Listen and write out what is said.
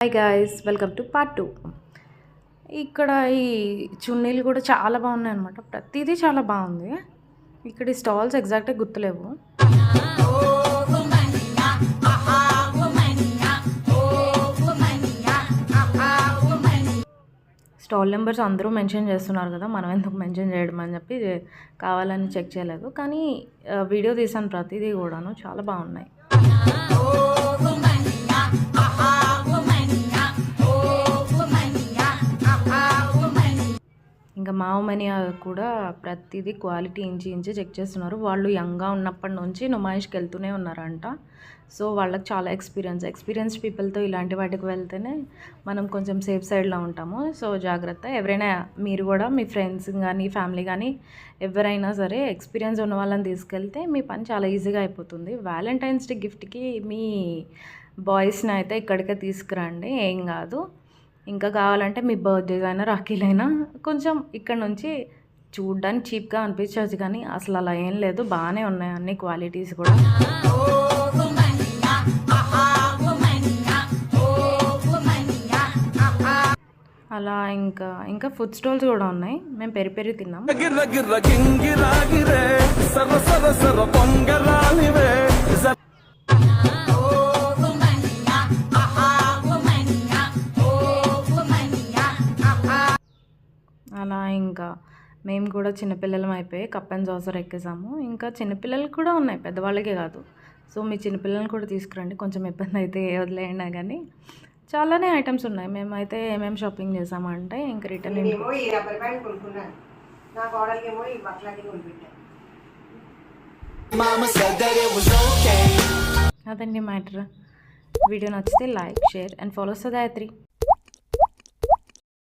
Hi guys, welcome to part 2. ఇక్కడ ఈ చున్నీలు కూడా చాలా బాగున్నాయి అనమాట. ప్రతిదీ చాలా బాగుంది. ఇక్కడ ఈ స్టాల్స్ ఎగ్జాక్ట్గా గుర్తులేవు. స్టాల్ నెంబర్స్ అందరూ మెన్షన్ చేస్తున్నారు కదా, మనం ఎందుకు మెన్షన్ చేయడం అని చెప్పి కావాలని చెక్ చేయలేదు. కానీ వీడియో తీసాను ప్రతిదీ కూడాను, చాలా బాగున్నాయి. ఇంకా మావమనియా కూడా ప్రతిదీ క్వాలిటీ ఇంచి చెక్ చేస్తున్నారు. వాళ్ళు యంగ్గా ఉన్నప్పటి నుంచి నుమాయిష్కి వెళ్తూనే ఉన్నారంట. సో వాళ్ళకి చాలా ఎక్స్పీరియన్స్డ్ పీపుల్తో ఇలాంటి వాటికి వెళ్తేనే మనం కొంచెం సేఫ్ సైడ్లో ఉంటాము. సో జాగ్రత్త. ఎవరైనా మీరు కూడా మీ ఫ్రెండ్స్ కానీ ఫ్యామిలీ కానీ ఎవరైనా సరే ఎక్స్పీరియన్స్ ఉన్న వాళ్ళని తీసుకెళ్తే మీ పని చాలా ఈజీగా అయిపోతుంది. వ్యాలంటైన్స్ డే గిఫ్ట్కి మీ బాయ్స్ని అయితే ఇక్కడికే తీసుకురండి, ఏం కాదు. ఇంకా కావాలంటే మీ బర్త్డేస్ అయినా రాఖీలైనా కొంచెం ఇక్కడ నుంచి చూడ్డానికి చీప్గా అనిపించవచ్చు, కానీ అసలు అలా ఏం లేదు, బాగానే ఉన్నాయి అన్ని క్వాలిటీస్ కూడా. అలా ఇంకా ఫుడ్ స్టాల్స్ కూడా ఉన్నాయి. మేము పెరి తిన్నాం. అలా ఇంకా మేము కూడా చిన్నపిల్లలం అయిపోయి కప్ అండ్ సాసర్ ఎక్కేసాము. ఇంకా చిన్నపిల్లలకి కూడా ఉన్నాయి, పెద్దవాళ్ళకే కాదు. సో మీ చిన్నపిల్లల్ని కూడా తీసుకురండి. కొంచెం ఇబ్బంది అయితే వదిలేయండి, కానీ చాలానే ఐటమ్స్ ఉన్నాయి. మేమైతే ఏమేమి షాపింగ్ చేసామంటే ఇంకా రిటర్న్ అదండి మ్యాటర్. వీడియో నచ్చితే లైక్, షేర్ అండ్ ఫాలో సదాయత్రి.